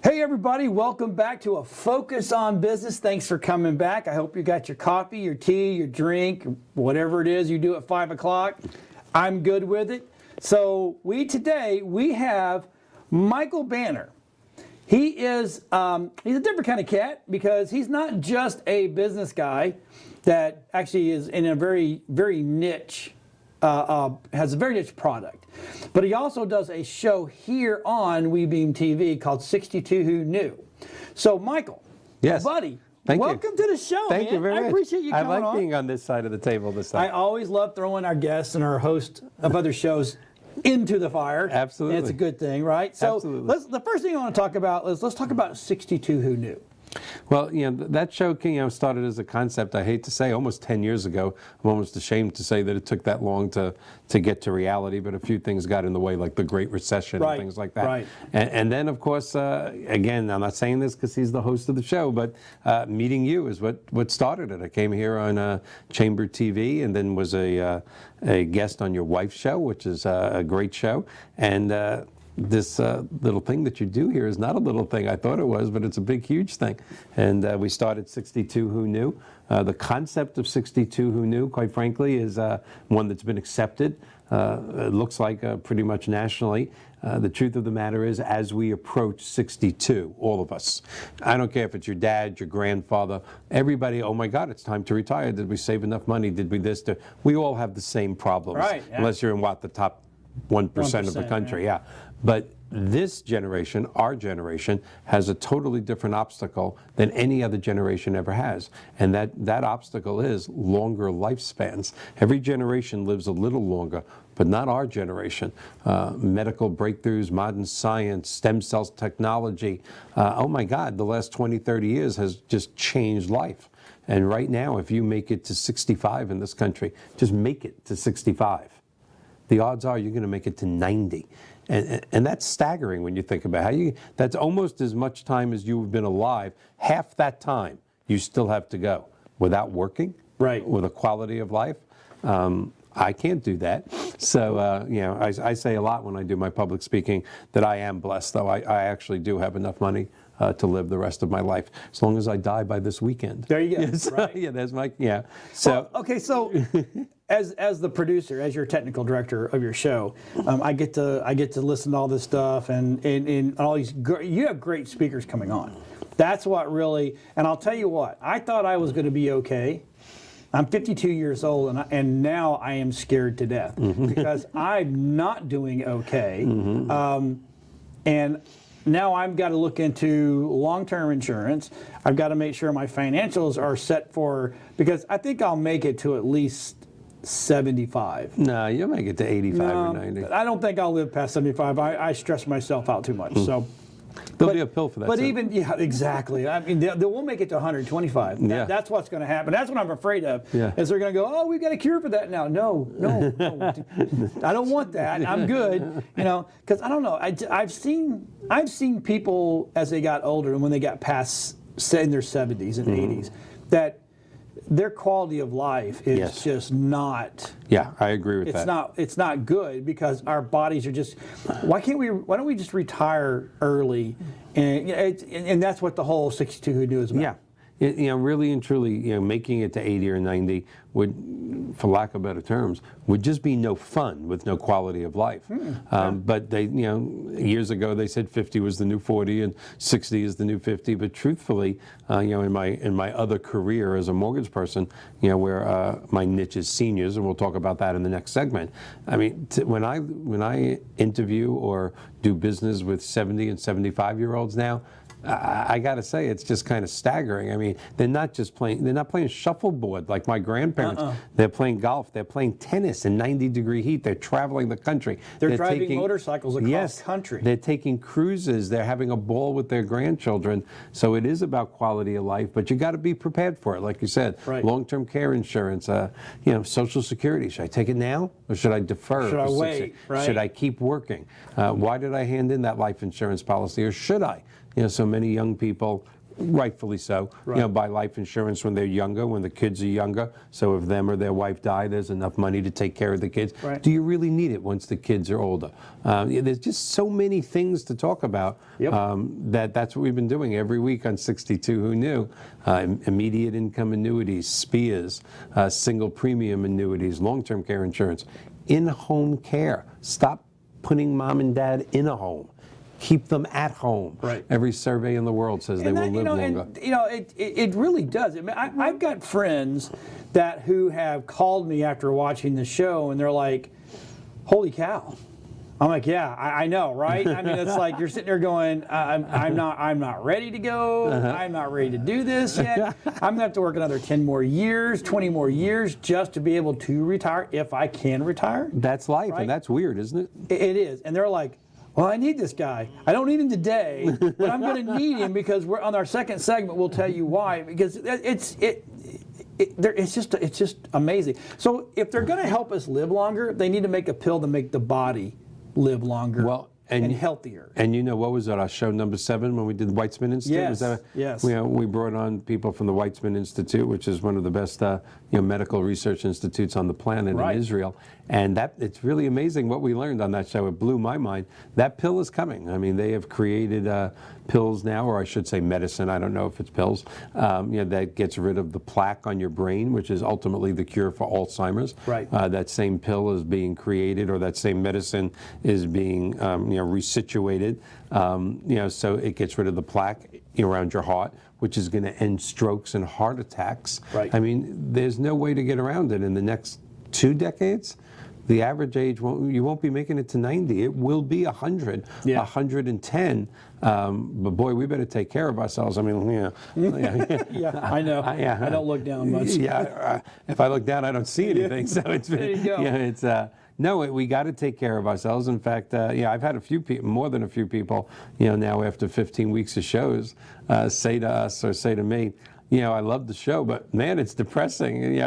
Hey everybody, welcome back to a Focus on Business. Thanks for coming back. I hope you got your coffee, your tea, your drink, whatever it is you do at 5 o'clock. I'm good with it. So today we have Michael Banner. He is he's a different kind of cat because he's not just a business guy that actually is in a very niche, has a very niche product. But he also does a show here on WeBeam TV called 62 Who Knew. So, Michael, yes, buddy, welcome to the show. Thank you very much. I appreciate you coming on. I like being on this side of the table this time. I always love throwing our guests and our host of other shows into the fire. Absolutely. And it's a good thing, right? So, absolutely. the first thing I want to talk about is let's talk about 62 Who Knew. Well, that show started as a concept, I hate to say, almost 10 years ago. I'm almost ashamed to say that it took that long to get to reality, but a few things got in the way, like the Great Recession and things like that. Right. And then, of course, again, I'm not saying this because he's the host of the show, but meeting you is what started it. I came here on Chamber TV and then was a guest on your wife's show, which is a great show. And this little thing that you do here is not a little thing. I thought it was, but it's a big, huge thing. And we started 62 Who Knew. The concept of 62 Who Knew, quite frankly, is one that's been accepted. It looks like pretty much nationally. The truth of the matter is, as we approach 62, all of us, I don't care if it's your dad, your grandfather, everybody, oh my God, it's time to retire. Did we save enough money? Did we this? We all have the same problems. Right, yeah. Unless you're in the top 1% of the country, yeah. But this generation, our generation, has a totally different obstacle than any other generation ever has. And that obstacle is longer lifespans. Every generation lives a little longer, but not our generation. Medical breakthroughs, modern science, stem cells technology. Oh my God, the last 20, 30 years has just changed life. And right now, if you make it to 65 in this country, just make it to 65. The odds are you're going to make it to 90. And that's staggering when you think about that's almost as much time as you've been alive. Half that time you still have to go without working, right, with a quality of life. I can't do that. So, I say a lot when I do my public speaking that I am blessed, though. I actually do have enough money to live the rest of my life, as long as I die by this weekend. There you go. Yes, right. Yeah, there's my, yeah. So, well, okay, so as the producer, as your technical director of your show, I get to listen to all this stuff and all these. You have great speakers coming on. That's what really. And I'll tell you what. I thought I was going to be okay. I'm 52 years old, and now I am scared to death because I'm not doing okay. And now I've got to look into long-term insurance. I've got to make sure my financials are set for, because I think I'll make it to at least 75. No, you'll make it to 85 or 90. I don't think I'll live past 75. I stress myself out too much. So. There'll be a pill for that. But yeah, exactly. I mean, they won't make it to 125. Yeah. That's what's going to happen. That's what I'm afraid of. Yeah. Is they're going to go, oh, we've got a cure for that now. No. I don't want that. I'm good. Because I don't know. I've seen people as they got older and when they got past, say, in their 70s and 80s, that their quality of life is just not. Yeah, I agree with that. It's not good because our bodies are just. Why don't we just retire early? And that's what the whole 62 Who Knew is about. Yeah, really and truly, making it to 80 or 90 would, for lack of better terms, would just be no fun with no quality of life. But they, years ago they said 50 was the new 40 and 60 is the new 50. But truthfully, in my other career as a mortgage person, where my niche is seniors, and we'll talk about that in the next segment. I mean, when I interview or do business with 70 and 75-year-olds now, I got to say, it's just kind of staggering. I mean, they're not playing shuffleboard like my grandparents. They're playing golf. They're playing tennis in 90-degree heat. They're traveling the country. They're driving motorcycles across country. They're taking cruises. They're having a ball with their grandchildren. So it is about quality of life, but you got to be prepared for it, like you said. Right. Long-term care insurance, Social Security. Should I take it now or should I defer? Should I wait? Right. Should I keep working? Why did I hand in that life insurance policy, or should I? So many young people rightfully so, buy life insurance when they're younger, when the kids are younger. So if them or their wife die, there's enough money to take care of the kids. Right. Do you really need it once the kids are older? There's just so many things to talk about. That's what we've been doing every week on 62 Who Knew. Immediate income annuities, SPIAs, single premium annuities, long-term care insurance, in-home care. Stop putting mom and dad in a home. Keep them at home. Right. Every survey in the world says they will live longer. And, it really does. I mean, I've got friends who have called me after watching the show, and they're like, "Holy cow!" I'm like, "Yeah, I know, right?" I mean, it's like you're sitting there going, "I'm not ready to go. I'm not ready to do this yet. I'm gonna have to work another 10 more years, 20 more years just to be able to retire if I can retire." That's life, right? and that's weird, isn't it? It is, and they're like, "Well, I need this guy. I don't need him today, but I'm going to need him because we're on our second segment. We'll tell you why. Because it's just amazing. So if they're going to help us live longer, they need to make a pill to make the body live longer and healthier. And what was that? Our show number 7 when we did Weitzman Institute. Yes. Was that, yes. We brought on people from the Weitzman Institute, which is one of the best medical research institutes on the planet in Israel. And it's really amazing what we learned on that show. It blew my mind. That pill is coming. I mean, they have created pills now, or I should say medicine. I don't know if it's pills. That gets rid of the plaque on your brain, which is ultimately the cure for Alzheimer's. Right. That same pill is being created, or that same medicine is being resituated. So it gets rid of the plaque around your heart, which is going to end strokes and heart attacks. Right. I mean, there's no way to get around it. In the next 2 decades, the average age you won't be making it to 90. It will be 100, 110. But boy, we better take care of ourselves. I mean, yeah, I know. I don't look down much. If I look down, I don't see anything. So it's there you go. No, we got to take care of ourselves. In fact, I've had a few people, more than a few people, now after 15 weeks of shows, say to us or say to me, I love the show, but man, it's depressing.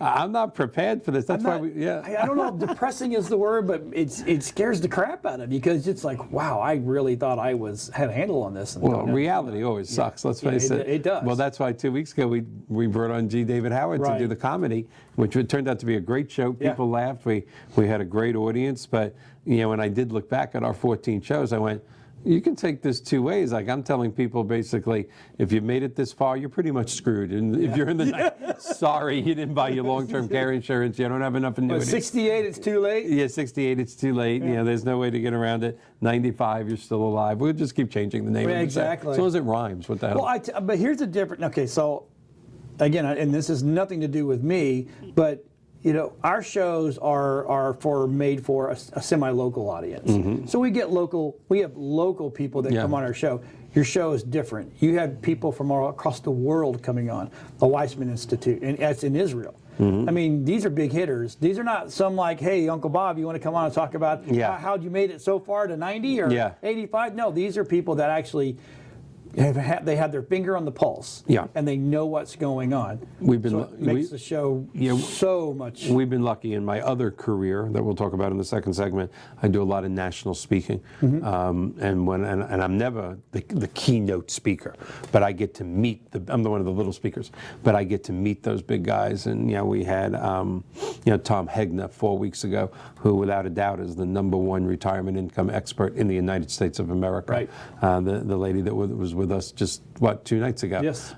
I'm not prepared for this. That's why I don't know if depressing is the word, but it scares the crap out of you because it's like, wow, I really thought I had a handle on this. Well, reality always sucks. Let's face it. It does. Well, that's why 2 weeks ago we brought on G. David Howard to do the comedy, which turned out to be a great show. People laughed. We had a great audience. But when I did look back at our 14 shows, I went, you can take this 2 ways. Like I'm telling people, basically, if you've made it this far, you're pretty much screwed. And if you're in the night, sorry, you didn't buy your long-term care insurance. You don't have enough annuities. 68, it's too late. Yeah, 68, it's too late. There's no way to get around it. 95, you're still alive. We'll just keep changing the name. Exactly. As long as it rhymes. What the hell? Well, but here's the difference. Okay, so again, and this has nothing to do with me, but our shows are made for a semi-local audience. Mm-hmm. So we have local people that come on our show. Your show is different. You have people from all across the world coming on, the Weizmann Institute, and that's in Israel. Mm-hmm. I mean, these are big hitters. These are not some like, hey, Uncle Bob, you want to come on and talk about how'd you made it so far to 90 or 85? No, these are people that actually they have their finger on the pulse, and they know what's going on. It makes the show so much. We've been lucky in my other career that we'll talk about in the second segment. I do a lot of national speaking, and I'm never the keynote speaker, but I get to meet I'm one of the little speakers, but I get to meet those big guys. And we had Tom Hegna 4 weeks ago, who without a doubt is the #1 retirement income expert in the United States of America. Right. The lady that was with us just 2 nights ago. Yes.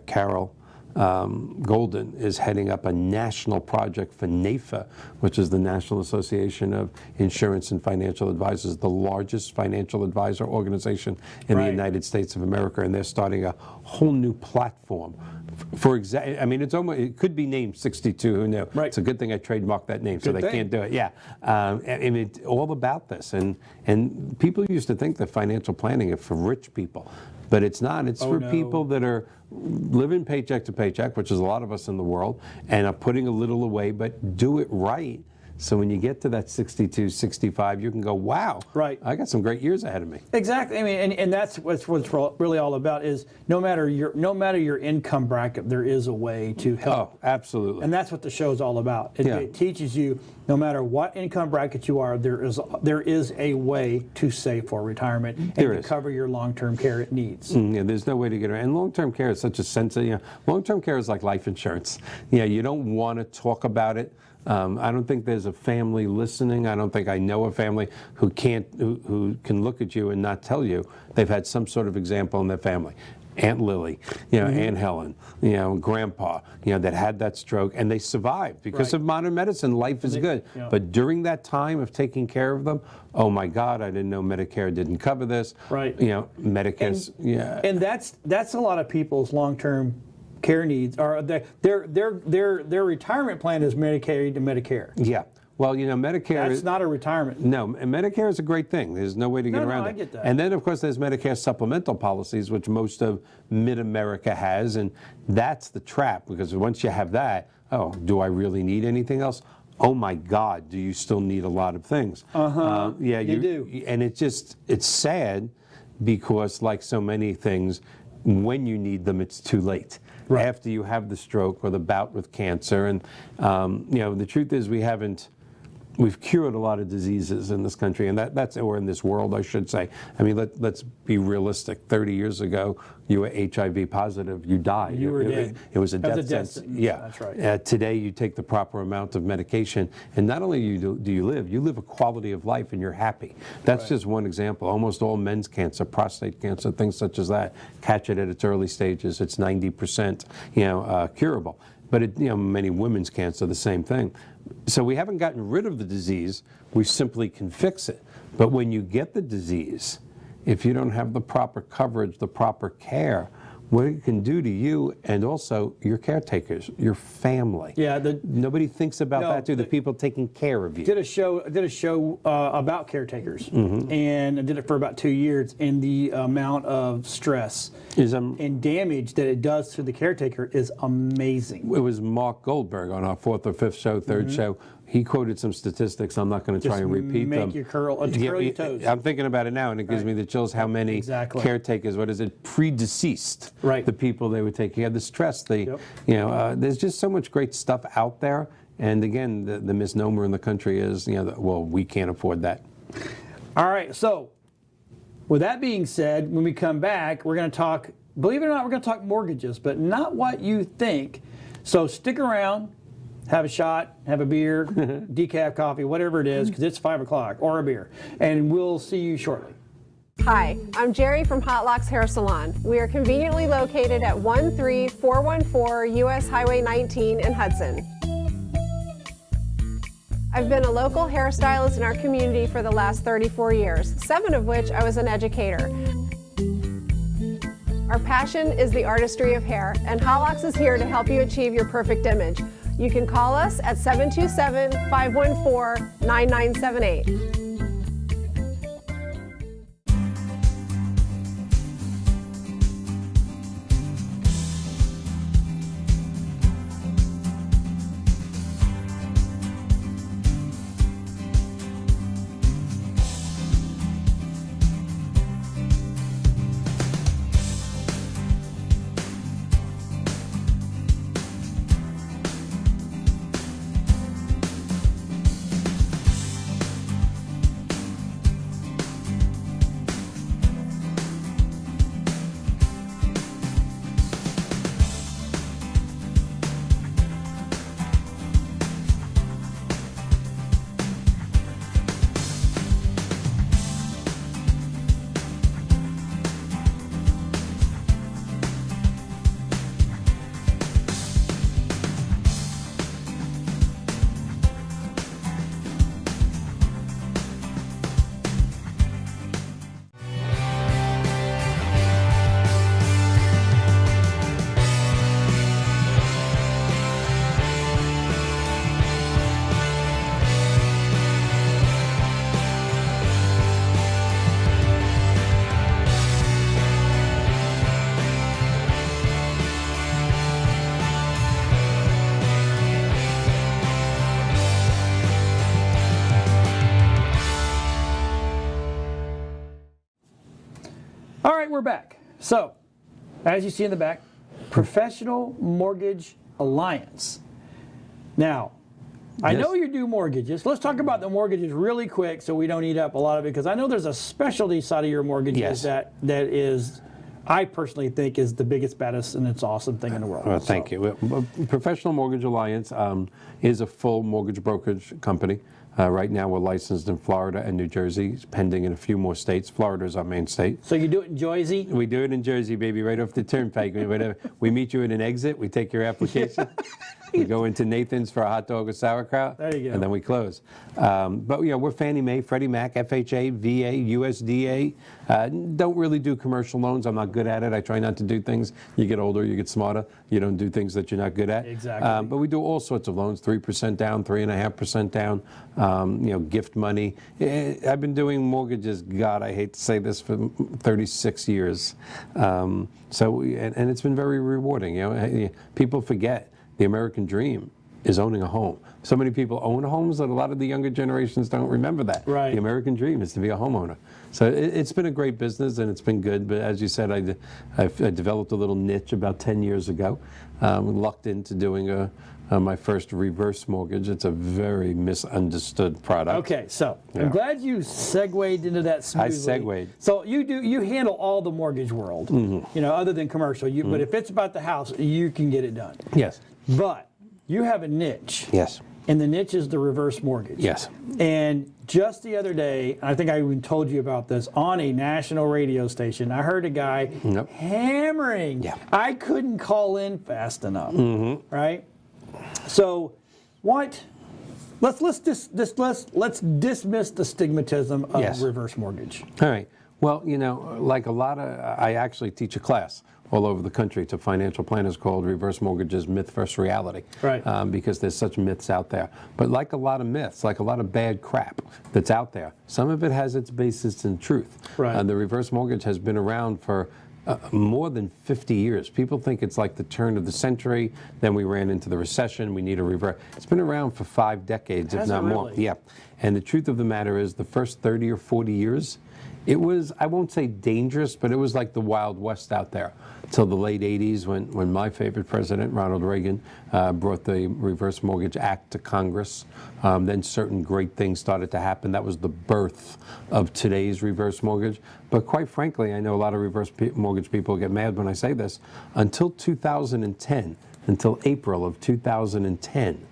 Carol Golden is heading up a national project for NAFA, which is the National Association of Insurance and Financial Advisors, the largest financial advisor organization in the United States of America, and they're starting a whole new platform. It could be named 62 Who Knew. Right. It's a good thing I trademarked that name, so they can't do it. Yeah, it's all about this, and people used to think that financial planning is for rich people, but it's not. It's for people that are living paycheck to paycheck, which is a lot of us in the world, and are putting a little away, but do it right. So when you get to that 62, 65, you can go, wow, Right. I got some great years ahead of me. Exactly. I mean, and that's what's really all about is no matter your income bracket, there is a way to help. Oh, absolutely. And that's what the show is all about. It teaches you no matter what income bracket you are, there is a way to save for retirement and to cover your long-term care needs. Yeah, there's no way to get around. And long-term care is such a sensitive. Long-term care is like life insurance. You don't want to talk about it. I don't think there's a family listening. I don't think I know a family who can look at you and not tell you they've had some sort of example in their family. Aunt Lily, Aunt Helen, Grandpa, that had that stroke, and they survived because of modern medicine. Life is good, but during that time of taking care of them, oh my God, I didn't know Medicare didn't cover this. Right. Medicare's and that's a lot of people's long-term care needs. Or their retirement plan is Medicaid to Medicare. Yeah. Well, Medicare That's not a retirement. No, and Medicare is a great thing. There's no way to get around it. I get that. And then, of course, there's Medicare supplemental policies, which most of mid-America has, and that's the trap, because once you have that, oh, do I really need anything else? Oh my God, do you still need a lot of things? Yeah, you do. And it's sad because, like so many things, when you need them, it's too late. Right. After you have the stroke or the bout with cancer. And, the truth is we've cured a lot of diseases in this country, and or in this world, I should say. I mean, let's be realistic. 30 years ago, you were HIV positive, you died. You were dead. It was a death sentence. Yeah, that's right. Today, you take the proper amount of medication, and not only do you live a quality of life, and you're happy. That's just one example. Almost all men's cancer, prostate cancer, things such as that, catch it at its early stages. It's 90%, curable. But many women's cancer, the same thing. So we haven't gotten rid of the disease, we simply can fix it. But when you get the disease, if you don't have the proper coverage, the proper care, what it can do to you and also your caretakers, your family. Yeah, nobody thinks about that too. The people taking care of you. Did a show about caretakers, and I did it for about 2 years. And the amount of stress and damage that it does to the caretaker is amazing. It was Mark Goldberg on our 4th or 5th show, 3rd show. He quoted some statistics. I'm not going to try and repeat them. Make you curl your toes. I'm thinking about it now, and it gives me the chills how many caretakers, predeceased, the people they would take care of, the stress. There's just so much great stuff out there. And again, the misnomer in the country is, well, we can't afford that. All right, so with that being said, when we come back, we're going to talk, believe it or not, we're going to talk mortgages, but not what you think. So stick around. Have a shot, have a beer, decaf coffee, whatever it is, because it's 5 o'clock, or a beer. And we'll see you shortly. Hi, I'm Jerry from Hot Locks Hair Salon. We are conveniently located at 13414 US Highway 19 in Hudson. I've been a local hairstylist in our community for the last 34 years, 7 of which I was an educator. Our passion is the artistry of hair, and Hot Locks is here to help you achieve your perfect image. You can call us at 727-514-9978. right, we're back. So, as you see in the back, Professional Mortgage Alliance. Now, I know you do mortgages. Let's talk about the mortgages really quick so we don't eat up a lot of it, because I know there's a specialty side of your mortgages that is, I personally think, is the biggest, baddest, and it's awesome thing in the world. Well, thank you. Professional Mortgage Alliance is a full mortgage brokerage company. Right now, we're licensed in Florida and New Jersey, pending in a few more states. Florida is our main state. So you do it in Jersey? We do it in Jersey, baby, right off the turnpike. We meet you at an exit. We take your application. We go into Nathan's for a hot dog or sauerkraut. There you go. And then we close. But yeah, we're Fannie Mae, Freddie Mac, FHA, VA, USDA. Don't really do commercial loans. I'm not good at it. I try not to do things. You get older, you get smarter. You don't do things that you're not good at. Exactly. But we do all sorts of loans, 3% down, 3.5% down, gift money. I've been doing mortgages, God, I hate to say this, for 36 years. And it's been very rewarding. People forget the American dream is owning a home. So many people own homes that a lot of the younger generations don't remember that. Right. The American dream is to be a homeowner. So it's been a great business and it's been good. But as you said, I developed a little niche about 10 years ago. Lucked into doing my first reverse mortgage. It's a very misunderstood product. Okay, so I'm glad you segued into that smoothly. I segued. So you handle all the mortgage world, other than commercial. But if it's about the house, you can get it done. Yes. But you have a niche. Yes. And the niche is the reverse mortgage. Yes. And just the other day, I think I even told you about this, on a national radio station, I heard a guy hammering. Yeah. I couldn't call in fast enough. Right? So let's dismiss the stigmatism of reverse mortgage. All right. Well, like I actually teach a class all over the country to financial planners called Reverse Mortgages Myth vs. Reality. Right. Because there's such myths out there. But like a lot of myths, like a lot of bad crap that's out there, some of it has its basis in truth. Right. The reverse mortgage has been around for more than 50 years. People think it's like the turn of the century, then we ran into the recession, we need a reverse. It's been around for 5 decades, if not more. Yeah. And the truth of the matter is the first 30 or 40 years, it was, I won't say dangerous, but it was like the Wild West out there till the late 80s when my favorite president, Ronald Reagan, brought the Reverse Mortgage Act to Congress. Then certain great things started to happen. That was the birth of today's reverse mortgage. But quite frankly, I know a lot of reverse mortgage people get mad when I say this. Until 2010, until April of 2010,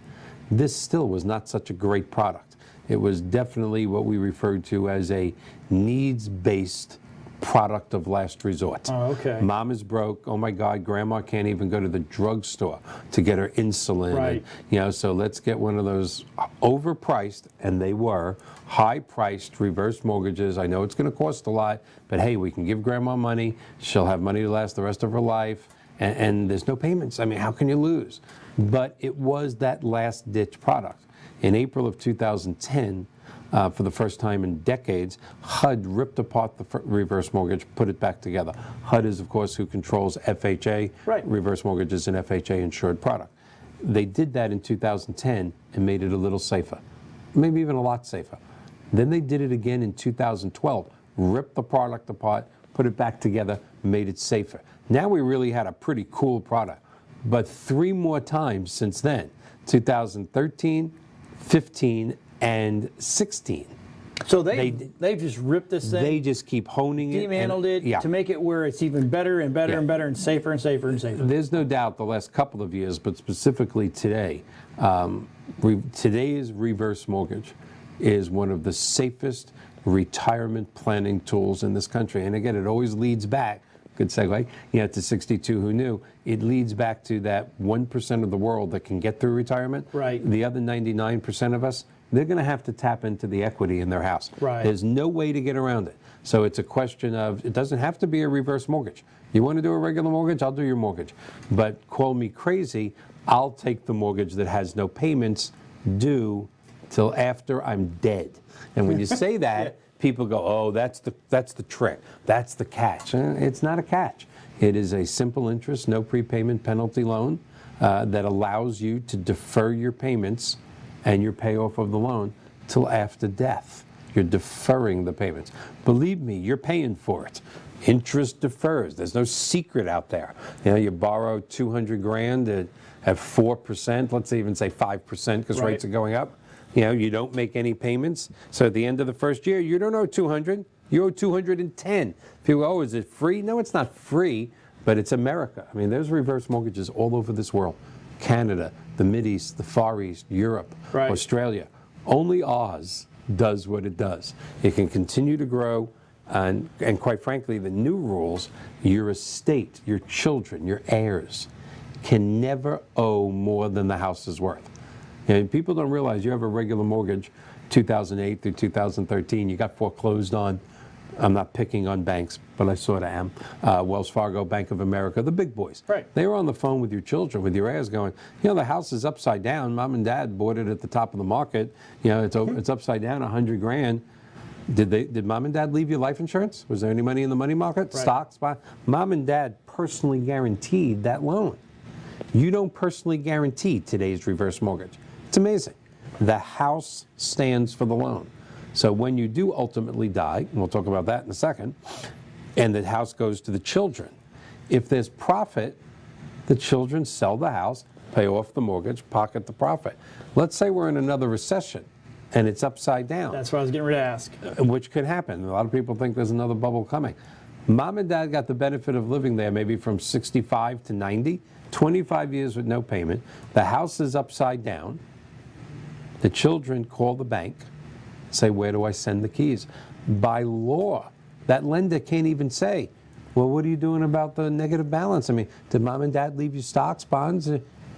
this still was not such a great product. It was definitely what we referred to as a needs-based product of last resort. Oh, okay. Mom is broke. Oh my God, grandma can't even go to the drugstore to get her insulin. Right. And, so let's get one of those overpriced, and they were high-priced reverse mortgages. I know it's going to cost a lot, but hey, we can give grandma money. She'll have money to last the rest of her life, and there's no payments. I mean, how can you lose? But it was that last-ditch product. In April of 2010, for the first time in decades, HUD ripped apart the reverse mortgage, put it back together. HUD is, of course, who controls FHA. Right. Reverse mortgage is an FHA insured product. They did that in 2010 and made it a little safer, maybe even a lot safer. Then they did it again in 2012, ripped the product apart, put it back together, made it safer. Now we really had a pretty cool product. But 3 more times since then, 2013, 15, and 16. So they've just ripped this thing. They just keep honing it. Dismantled it to make it where it's even better and better and better and safer and safer and safer. There's no doubt the last couple of years, but specifically today, today's reverse mortgage is one of the safest retirement planning tools in this country. And again, it always leads back, good segue, to 62 Who Knew. It leads back to that 1% of the world that can get through retirement. Right. The other 99% of us, they're going to have to tap into the equity in their house. Right. There's no way to get around it. So it's a question of, it doesn't have to be a reverse mortgage. You want to do a regular mortgage, I'll do your mortgage. But call me crazy, I'll take the mortgage that has no payments due till after I'm dead. And when you say that, people go, oh, that's the trick. That's the catch. It's not a catch. It is a simple interest, no prepayment penalty loan that allows you to defer your payments and your payoff of the loan till after death. You're deferring the payments. Believe me, you're paying for it. Interest defers. There's no secret out there. You know, you borrow 200 grand at 4%, let's even say 5% because rates are going up. You know, you don't make any payments. So at the end of the first year, you don't owe 200, you owe 210. People go, oh, is it free? No, it's not free, but it's America. I mean, there's reverse mortgages all over this world. Canada, the Mideast, the Far East, Europe, Australia. Only Oz does what it does. It can continue to grow, and quite frankly, the new rules, your estate, your children, your heirs, can never owe more than the house is worth. And people don't realize you have a regular mortgage, 2008 through 2013, you got foreclosed on. I'm not picking on banks, but I sort of am. Wells Fargo, Bank of America, the big boys. They were on the phone with your children, with your heirs going, you know, the house is upside down. Mom and dad bought it at the top of the market. You know, it's upside down, 100 grand. Did mom and dad leave you life insurance? Was there any money in the money market? Stocks? Mom and dad personally guaranteed that loan. You don't personally guarantee today's reverse mortgage. It's amazing. The house stands for the loan. So when you do ultimately die, and we'll talk about that in a second, and the house goes to the children, if there's profit, the children sell the house, pay off the mortgage, pocket the profit. Let's say we're in another recession and it's upside down. That's what I was getting ready to ask. Which could happen. A lot of people think there's another bubble coming. Mom and dad got the benefit of living there maybe from 65 to 90, 25 years with no payment. The house is upside down. The children call the bank, say, where do I send the keys? By law, that lender can't even say, well, what are you doing about the negative balance? I mean, did mom and dad leave you stocks, bonds?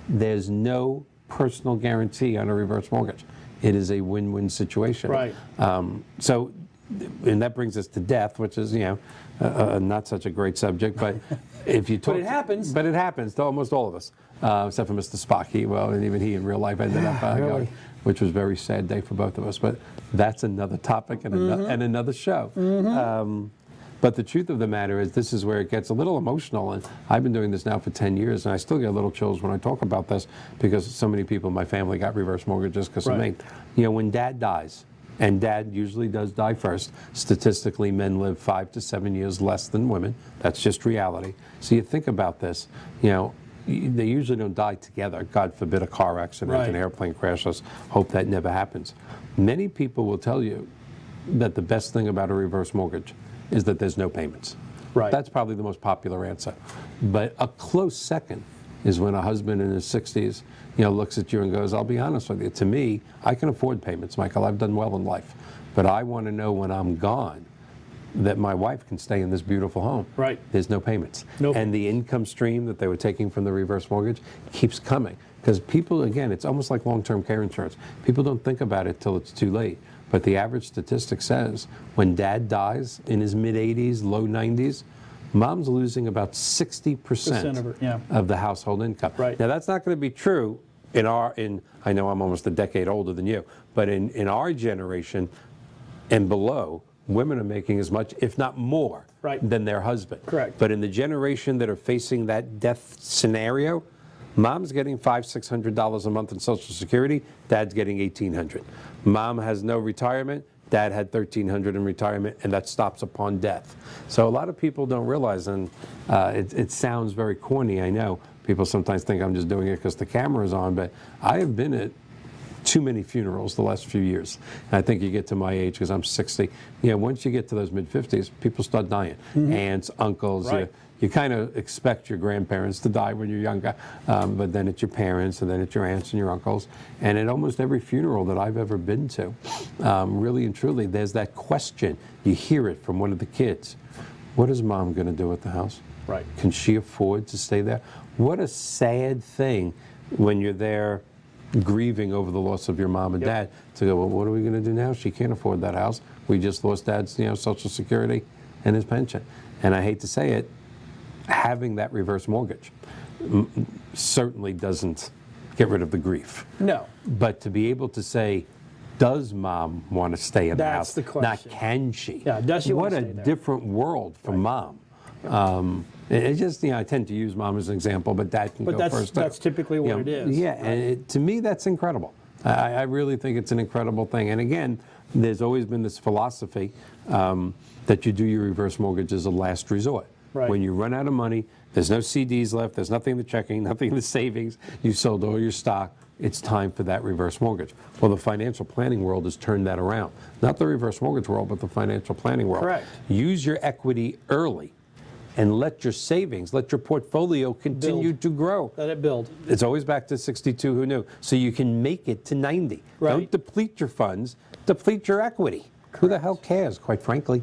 There's no personal guarantee on a reverse mortgage. It is a win-win situation. So, and that brings us to death, which is, you know, not such a great subject, but if you talk, but it happens. But it happens to almost all of us, except for Mr. Spock. And even he in real life ended up going, which was a very sad day for both of us. But that's another topic and, and another show. But the truth of the matter is, this is where it gets a little emotional. And I've been doing this now for 10 years, and I still get a little chills when I talk about this because so many people in my family got reverse mortgages because of me. You know, when dad dies, and dad usually does die first. Statistically, men live 5 to 7 years less than women. That's just reality. So you think about this, you know, they usually don't die together. God forbid a car accident, an airplane crash. Let's hope that never happens. Many people will tell you that the best thing about a reverse mortgage is that there's no payments. That's probably the most popular answer. But a close second is when a husband in his 60s, you know, looks at you and goes, I'll be honest with you, to me, I can afford payments, Michael. I've done well in life. But I want to know when I'm gone that my wife can stay in this beautiful home. There's no payments. And the income stream that they were taking from the reverse mortgage keeps coming. Because people, again, it's almost like long-term care insurance. People don't think about it till it's too late. But the average statistic says when dad dies in his mid-80s, low 90s, mom's losing about 60% of the household income. Now, that's not going to be true I know I'm almost a decade older than you, but in our generation and below, women are making as much, if not more, than their husband. But in the generation that are facing that death scenario, mom's getting $500, $600 a month in Social Security, dad's getting $1,800. Mom has no retirement, dad had $1,300 in retirement, and that stops upon death. So a lot of people don't realize, and it sounds very corny, I know. People sometimes think I'm just doing it because the camera is on, but I have been at too many funerals the last few years. And I think you get to my age, because I'm 60, you know, once you get to those mid-50s, people start dying. Aunts, uncles, you kind of expect your grandparents to die when you're younger, but then it's your parents, and then it's your aunts and your uncles. And at almost every funeral that I've ever been to, really and truly, there's that question. You hear it from one of the kids. What is mom going to do at the house? Can she afford to stay there? What a sad thing when you're there grieving over the loss of your mom and dad to go, well, what are we going to do now? She can't afford that house. We just lost dad's, you know, Social Security and his pension. And I hate to say it, having that reverse mortgage certainly doesn't get rid of the grief. But to be able to say, does mom want to stay in the house? That's the question. Not can she? Does she want to stay there? What a different world for mom. It's just, you know, I tend to use mom as an example, but dad can go first. But that's typically what it is. And to me, that's incredible. I really think it's an incredible thing. And again, there's always been this philosophy that you do your reverse mortgage as a last resort. Right. When you run out of money, there's no CDs left, there's nothing in the checking, nothing in the savings, you sold all your stock, it's time for that reverse mortgage. Well, the financial planning world has turned that around. Not the reverse mortgage world, but the financial planning world. Correct. Use your equity early and let your savings, let your portfolio continue to grow. Let it build. It's always back to 62, who knew? So you can make it to 90. Right. Don't deplete your funds, deplete your equity. Who the hell cares, quite frankly?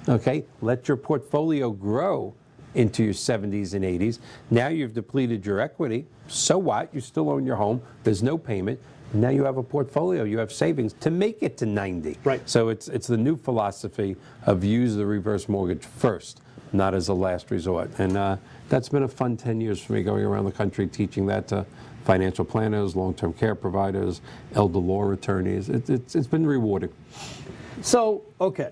Okay, let your portfolio grow into your 70s and 80s. Now you've depleted your equity. So what? You still own your home. There's no payment. Now you have a portfolio. You have savings to make it to 90. Right. So it's the new philosophy of use the reverse mortgage first, not as a last resort. And that's been a fun 10 years for me, going around the country teaching that to financial planners, long-term care providers, elder law attorneys. It's been rewarding. So, okay.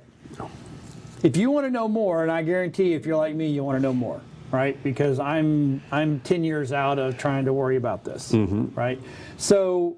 If you want to know more, and I guarantee if you're like me, you want to know more, right? Because I'm 10 years out of trying to worry about this, right? So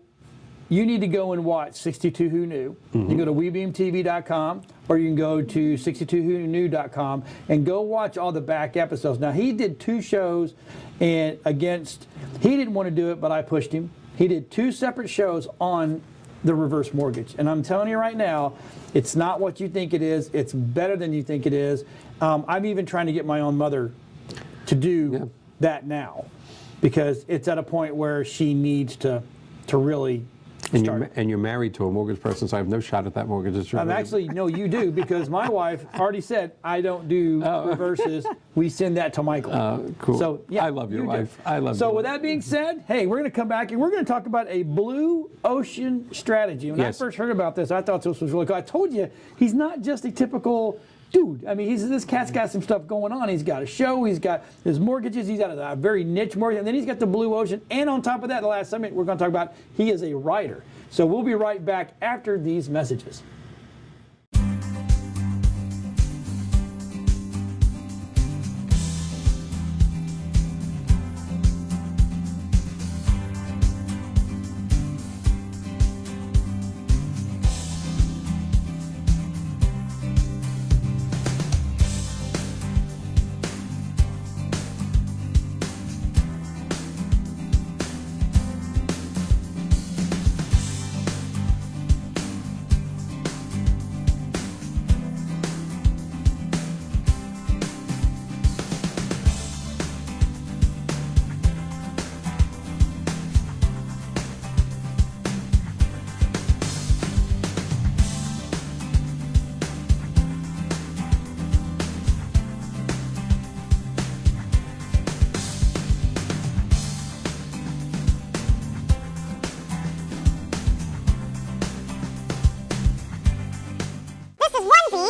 you need to go and watch 62 Who Knew. You can go to WeBeamTV.com, or you can go to 62whoknew.com and go watch all the back episodes. Now, he did 2 shows and he didn't want to do it, but I pushed him. He did 2 separate shows on the reverse mortgage. And I'm telling you right now, it's not what you think it is. It's better than you think it is. I'm even trying to get my own mother to do that now, because it's at a point where she needs to really start. And you're married to a mortgage person, so I have no shot at that mortgage. I'm actually, no, you do, because my wife already said, I don't do reverses. We send that to Michael. Cool. So, yeah, I love your you wife. do. I love So you. with that being said, hey, we're going to come back and we're going to talk about a blue ocean strategy. When I Yes. first heard about this, I thought this was really cool. I told you, he's not just a typical dude. I mean, this cat's got some stuff going on. He's got a show. He's got his mortgages. He's got a very niche mortgage. And then he's got the blue ocean. And on top of that, the last segment we're going to talk about, he is a writer. So we'll be right back after these messages.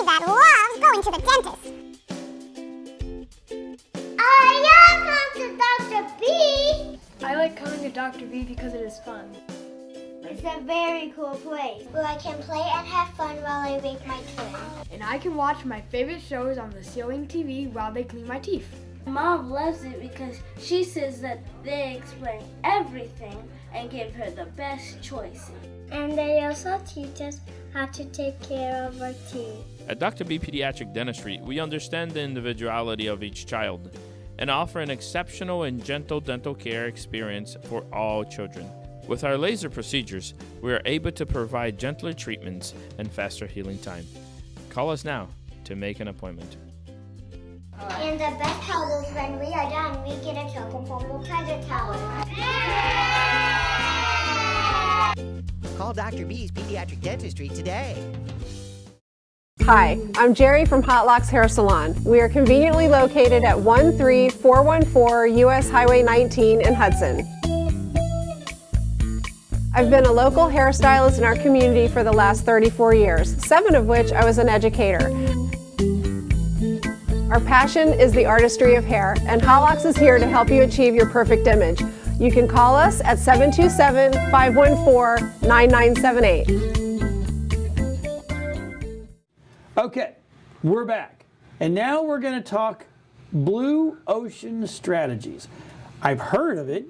that loves going to the dentist. I love going to Dr. B. I like coming to Dr. B because it is fun. It's a very cool place where I can play and have fun while I make my twin. And I can watch my favorite shows on the ceiling TV while they clean my teeth. Mom loves it because she says that they explain everything and give her the best choices. And they also teach us how to take care of our teeth. At Dr. B Pediatric Dentistry, we understand the individuality of each child and offer an exceptional and gentle dental care experience for all children. With our laser procedures, we are able to provide gentler treatments and faster healing time. Call us now to make an appointment. And the best part is when we are done, we get a chocolate foam treasure tower. Call Dr. B's Pediatric Dentistry today. Hi, I'm Jerry from Hot Locks Hair Salon. We are conveniently located at 13414 US Highway 19 in Hudson. I've been a local hairstylist in our community for the last 34 years, 7 of which I was an educator. Our passion is the artistry of hair, and Hot Locks is here to help you achieve your perfect image. You can call us at 727-514-9978. Okay, we're back. And now we're going to talk blue ocean strategies. I've heard of it.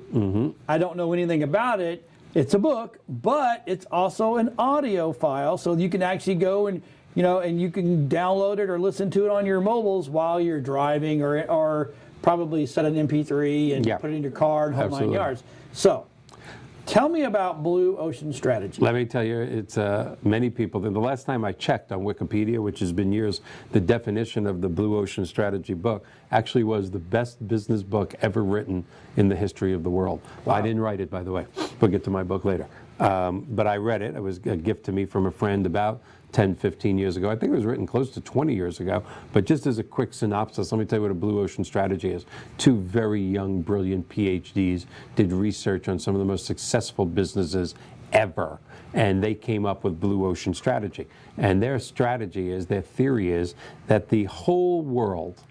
I don't know anything about it, It's a book, but it's also an audio file, so you can actually go and and you can download it or listen to it on your mobiles while you're driving, or probably set an MP3 and put it in your car and whole 9 yards. So, tell me about Blue Ocean Strategy. Let me tell you, it's many people. The last time I checked on Wikipedia, which has been years, the definition of the Blue Ocean Strategy book actually was the best business book ever written in the history of the world. Wow. I didn't write it, by the way. We'll get to my book later. But I read it. It was a gift to me from a friend about 10, 15 years ago. I think it was written close to 20 years ago. But just as a quick synopsis, let me tell you what a Blue Ocean Strategy is. Two very young, brilliant PhDs did research on some of the most successful businesses ever. And they came up with Blue Ocean Strategy. And their strategy is, their theory is, that the whole world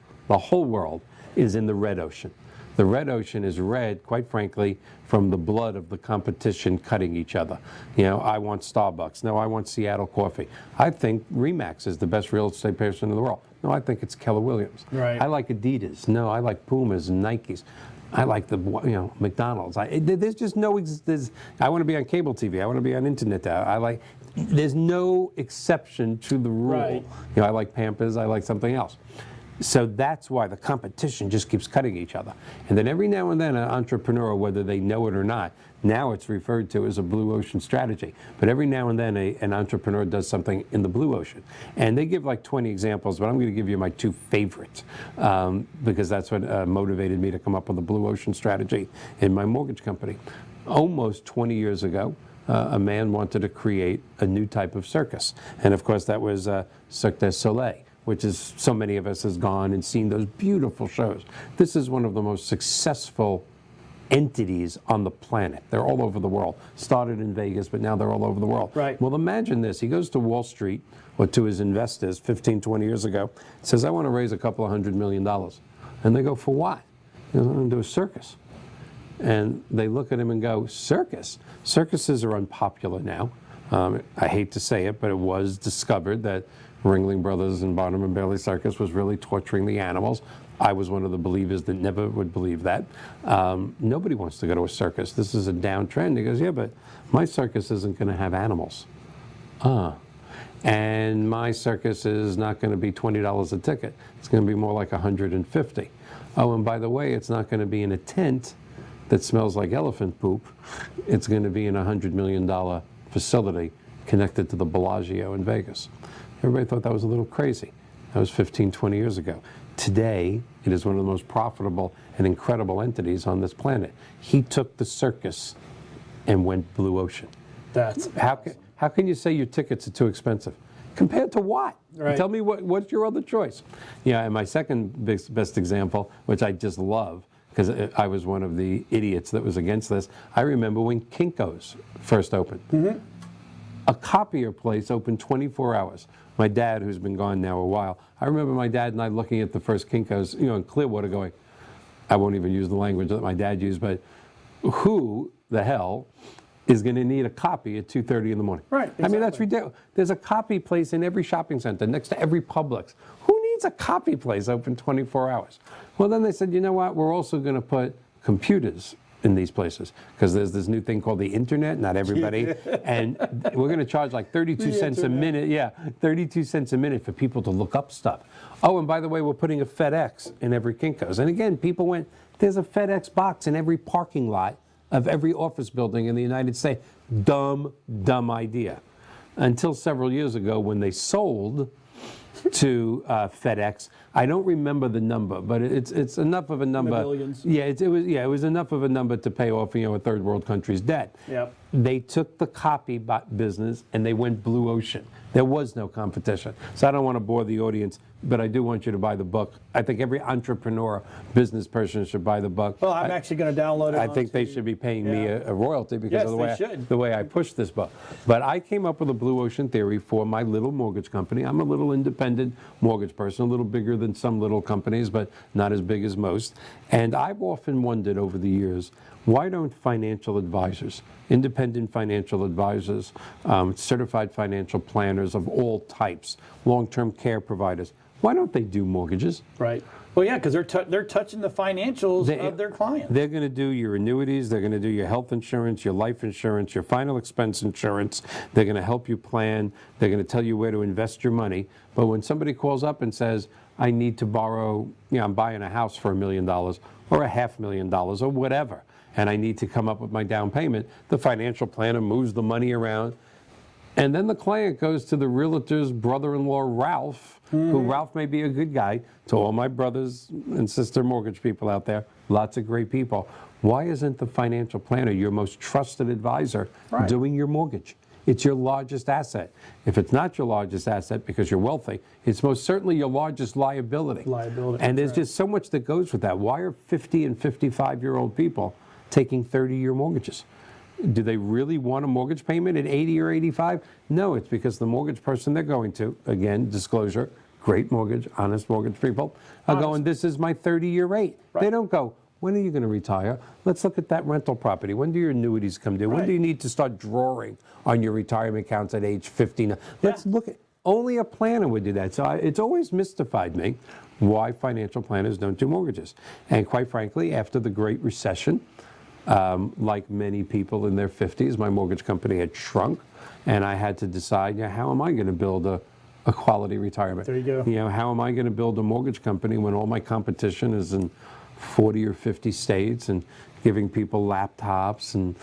is in the red ocean. The red ocean is red, quite frankly, from the blood of the competition cutting each other. I want Starbucks. No, I want Seattle Coffee. I think Remax is the best real estate person in the world. No, I think it's Keller Williams. Right. I like Adidas. No, I like Pumas and Nikes. I like the McDonald's. There's just no. I want to be on cable TV. I want to be on internet. There's no exception to the rule. Right. I like Pampers. I like something else. So that's why the competition just keeps cutting each other. And then every now and then an entrepreneur, whether they know it or not, now it's referred to as a Blue Ocean Strategy. But every now and then an entrepreneur does something in the blue ocean. And they give like 20 examples, but I'm going to give you my two favorites because that's what motivated me to come up with a Blue Ocean Strategy in my mortgage company. Almost 20 years ago, a man wanted to create a new type of circus. And of course that was Cirque du Soleil, which is, so many of us has gone and seen those beautiful shows. This is one of the most successful entities on the planet. They're all over the world. Started in Vegas, but now they're all over the world. Right. Well, imagine this. He goes to Wall Street, or to his investors 15, 20 years ago, says, I want to raise a couple of $100 million. And they go, for what? He goes, I'm going to do a circus. And they look at him and go, circus? Circuses are unpopular now. I hate to say it, but it was discovered that Ringling Brothers and Barnum and Bailey Circus was really torturing the animals. I was one of the believers that never would believe that. Nobody wants to go to a circus. This is a downtrend. He goes, yeah, but my circus isn't going to have animals. And my circus is not going to be $20 a ticket. It's going to be more like $150. Oh, and by the way, it's not going to be in a tent that smells like elephant poop. It's going to be in a $100 million facility connected to the Bellagio in Vegas. Everybody thought that was a little crazy. That was 15, 20 years ago. Today, it is one of the most profitable and incredible entities on this planet. He took the circus and went blue ocean. That's how can you say your tickets are too expensive? Compared to what? Right. Tell me what's your other choice? Yeah, and my second best example, which I just love, because I was one of the idiots that was against this. I remember when Kinko's first opened. Mm-hmm. A copier place opened 24 hours. My dad, who's been gone now a while, I remember my dad and I looking at the first Kinko's, in Clearwater going, I won't even use the language that my dad used, but who the hell is going to need a copy at 2:30 in the morning? Right, exactly. I mean, that's ridiculous. There's a copy place in every shopping center, next to every Publix. Who needs a copy place open 24 hours? Well, then they said, you know what, we're also going to put computers in these places, because there's this new thing called the internet, not everybody, and we're going to charge like 32 cents a minute, 32 cents a minute for people to look up stuff. Oh, and by the way, we're putting a FedEx in every Kinko's. And again, people went, there's a FedEx box in every parking lot of every office building in the United States. Dumb idea. Until several years ago when they sold to FedEx. I don't remember the number, but it's enough of a number. The millions. Yeah, it was enough of a number to pay off a third world country's debt. Yep. They took the copy business and they went blue ocean. There was no competition. So I don't want to bore the audience, but I do want you to buy the book. I think every entrepreneur, business person should buy the book. Well, I'm actually going to download it. I think they should be paying me a royalty because Yes, of they should. the way I push this book. But I came up with a blue ocean theory for my little mortgage company. I'm a little independent mortgage person, a little bigger than some little companies, but not as big as most. And I've often wondered over the years, why don't financial advisors, independent financial advisors, certified financial planners of all types, long-term care providers, Why don't they do mortgages? Right. Well, yeah, because they're touching the financials of their clients. They're going to do your annuities. They're going to do your health insurance, your life insurance, your final expense insurance. They're going to help you plan. They're going to tell you where to invest your money. But when somebody calls up and says, I need to borrow, I'm buying a house for $1 million or $500,000 or whatever, and I need to come up with my down payment, the financial planner moves the money around. And then the client goes to the realtor's brother-in-law, Ralph, who Ralph may be a good guy. To all my brothers and sister mortgage people out there, lots of great people. Why isn't the financial planner your most trusted advisor doing your mortgage? It's your largest asset. If it's not your largest asset because you're wealthy, it's most certainly your largest liability. And there's just so much that goes with that. Why are 50 and 55-year-old people taking 30-year mortgages? Do they really want a mortgage payment at 80 or 85? No, it's because the mortgage person they're going to, again, disclosure, great mortgage, honest mortgage people, are going, this is my 30-year rate. They don't go, when are you going to retire? Let's look at that rental property. When do your annuities come due? When do you need to start drawing on your retirement accounts at age 59? Let's look at, only a planner would do that. So it's always mystified me why financial planners don't do mortgages. And quite frankly, after the Great Recession, like many people in their 50s, my mortgage company had shrunk, and I had to decide, how am I going to build a quality retirement? There you go. How am I going to build a mortgage company when all my competition is in 40 or 50 states and giving people laptops and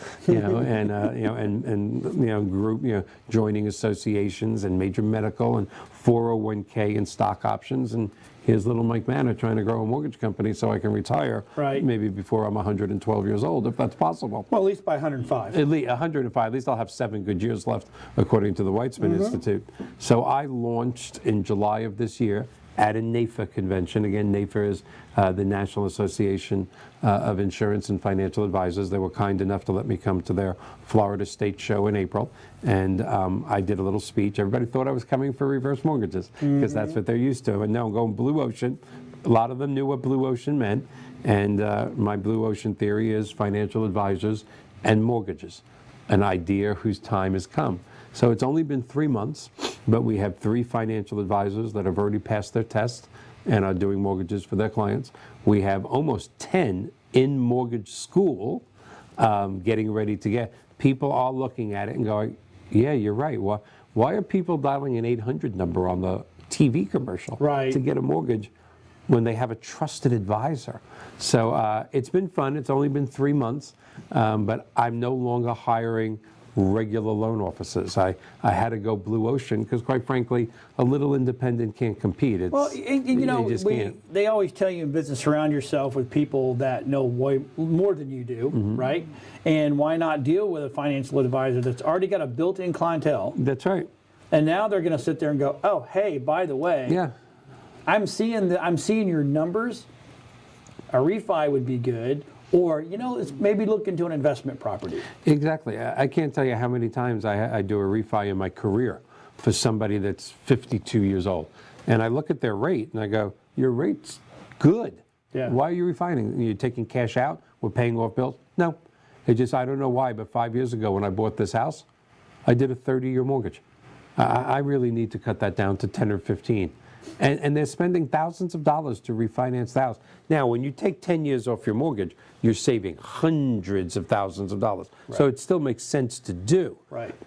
group joining associations and major medical and 401k and stock options, and here's little Mike Manor trying to grow a mortgage company so I can retire maybe before I'm 112 years old, if that's possible. Well, at least by 105. At least 105. At least I'll have 7 good years left, according to the Weitzman Institute. So I launched in July of this year at a NAIFA convention. Again, NAIFA is the National Association of Insurance and Financial Advisors. They were kind enough to let me come to their Florida State show in April, and I did a little speech. Everybody thought I was coming for reverse mortgages because that's what they're used to. And now I'm going blue ocean. A lot of them knew what blue ocean meant, and my blue ocean theory is financial advisors and mortgages, an idea whose time has come. So it's only been 3 months, but we have 3 financial advisors that have already passed their test and are doing mortgages for their clients. We have almost 10 in mortgage school getting ready to get. People are looking at it and going, yeah, you're right. Why are people dialing an 800 number on the TV commercial to get a mortgage when they have a trusted advisor? So it's been fun. It's only been 3 months, but I'm no longer hiring regular loan officers. I had to go blue ocean because, quite frankly, a little independent can't compete. They always tell you in business, surround yourself with people that know way more than you do, right? And why not deal with a financial advisor that's already got a built-in clientele? That's right. And now they're going to sit there and go, oh, hey, by the way, I'm seeing your numbers. A refi would be good. Or, let's maybe look into an investment property. Exactly. I can't tell you how many times I do a refi in my career for somebody that's 52 years old. And I look at their rate and I go, your rate's good. Yeah. Why are you refining? You're taking cash out? We're paying off bills? No. I don't know why, but 5 years ago when I bought this house, I did a 30-year mortgage. I really need to cut that down to 10 or 15. And they're spending thousands of dollars to refinance the house. Now, when you take 10 years off your mortgage, you're saving hundreds of thousands of dollars. So it still makes sense to do.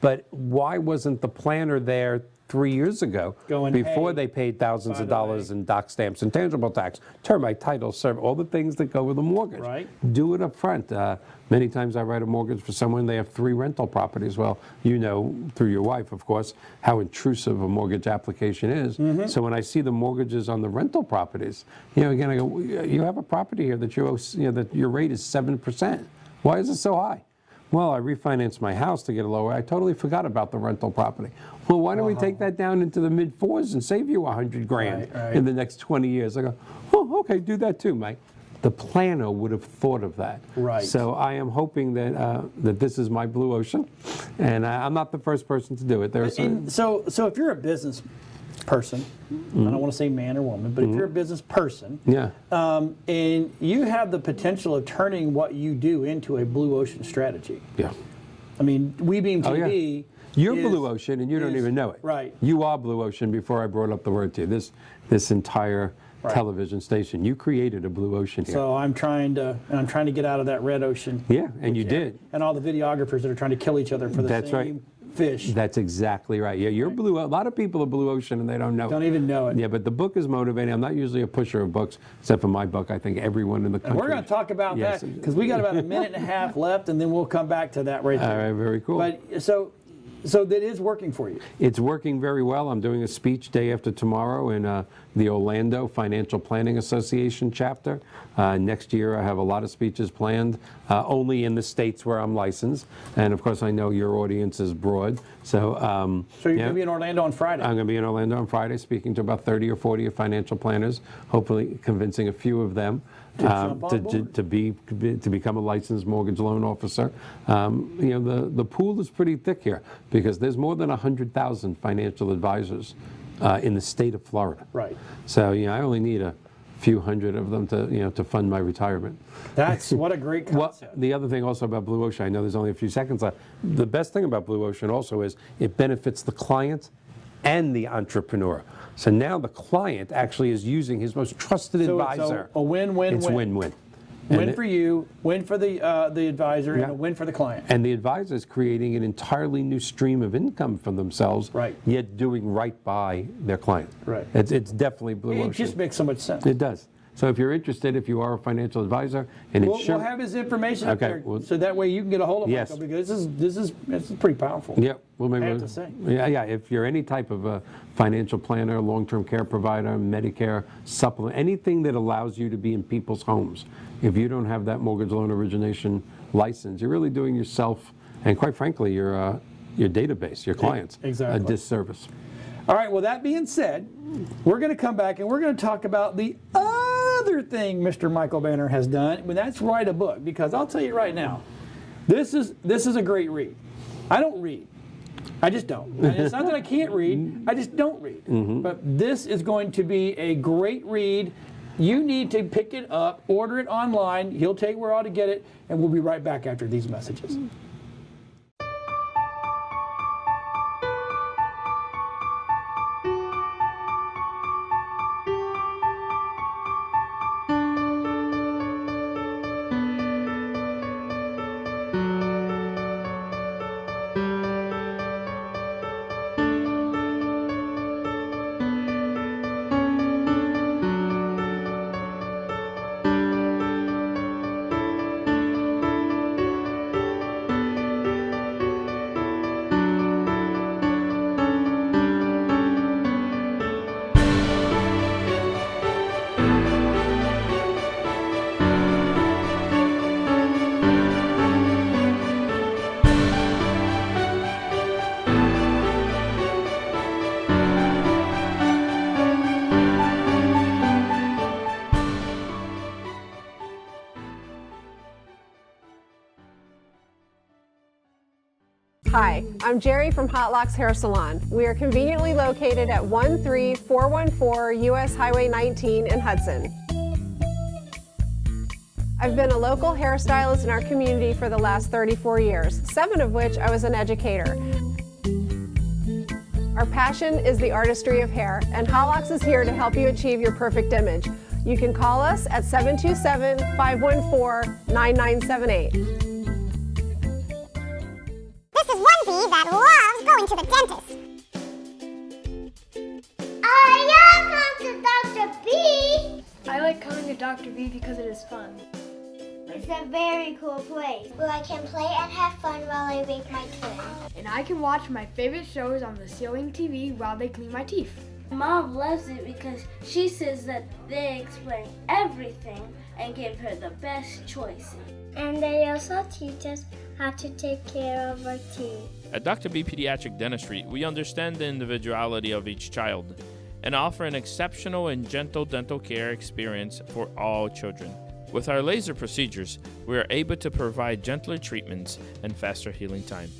But why wasn't the planner there 3 years ago before they paid thousands of dollars in doc stamps and tangible tax, termite, title, serve, all the things that go with a mortgage? Do it up front. Many times I write a mortgage for someone, they have 3 rental properties. Well, through your wife, of course, how intrusive a mortgage application is. So when I see the mortgages on the rental properties, again, I go, you have a property here that you owe, that your rate is 7%. Why is it so high? Well, I refinanced my house to get a lower. I totally forgot about the rental property. Well, why don't we take that down into the mid-4s and save you $100 grand in the next 20 years? I go, oh, okay, do that too, Mike. The planner would have thought of that. So I am hoping that that this is my blue ocean, and I'm not the first person to do it. So if you're a business person, I don't want to say man or woman, but if you're a business person, and you have the potential of turning what you do into a blue ocean strategy. I mean, WeBeam TV You're blue ocean, and you don't even know it. Right. You are blue ocean before I brought up the word to you. This entire television station, you created a blue ocean here. So I'm trying to get out of that red ocean. Yeah, and you did. And all the videographers that are trying to kill each other for the same fish. That's exactly right. Yeah, you're blue. A lot of people are blue ocean and they don't know. Don't even know it. Yeah, but the book is motivating. I'm not usually a pusher of books, except for my book. I think everyone in the country. And we're going to talk about that because we got about a minute and a half left, and then we'll come back to that right there. All right, very cool. But so that is working for you. It's working very well. I'm doing a speech day after tomorrow in the Orlando Financial Planning Association chapter. Next year I have a lot of speeches planned, only in the states where I'm licensed. And of course I know your audience is broad. So you're going to be in Orlando on Friday? I'm going to be in Orlando on Friday speaking to about 30 or 40 financial planners, hopefully convincing a few of them to become a licensed mortgage loan officer. You know, the pool is pretty thick here because there's more than 100,000 financial advisors in the state of Florida. Right. So I only need a few hundred of them to fund my retirement. That's what a great concept. Well, the other thing also about Blue Ocean, I know there's only a few seconds left. The best thing about Blue Ocean also is it benefits the client and the entrepreneur. So now the client actually is using his most trusted advisor. It's a win-win-win. It's win-win. Win for you, win for the advisor, and a win for the client. And the advisor is creating an entirely new stream of income for themselves, yet doing right by their client. Right. It's definitely Blue Ocean. It just makes so much sense. It does. So if you're interested, if you are a financial advisor, and we'll have his information up there, so that way you can get a hold of Michael, because this is pretty powerful. Yeah, well, maybe I have to say. Yeah. If you're any type of a financial planner, long-term care provider, Medicare supplement, anything that allows you to be in people's homes, if you don't have that mortgage loan origination license, you're really doing yourself and, quite frankly, your database, your clients, a disservice. All right. Well, that being said, we're going to come back and we're going to talk about the other thing Mr. Michael Banner has done, and that's write a book. Because I'll tell you right now, this is a great read. I don't read. I just don't. And it's not that I can't read. I just don't read. But this is going to be a great read. You need to pick it up, order it online. He'll tell you where I ought to get it, and we'll be right back after these messages. Hi, I'm Jerry from Hot Locks Hair Salon. We are conveniently located at 13414 US Highway 19 in Hudson. I've been a local hairstylist in our community for the last 34 years, 7 of which I was an educator. Our passion is the artistry of hair, and Hot Locks is here to help you achieve your perfect image. You can call us at 727-514-9978. This is one bee that loves going to the dentist. I love Dr. B. I like coming to Dr. B because it is fun. It's a very cool place where I can play and have fun while I make my twin. And I can watch my favorite shows on the ceiling TV while they clean my teeth. Mom loves it because she says that they explain everything and give her the best choices. And they also teach us how to take care of our teeth. At Dr. B Pediatric Dentistry, we understand the individuality of each child and offer an exceptional and gentle dental care experience for all children. With our laser procedures, we are able to provide gentler treatments and faster healing time.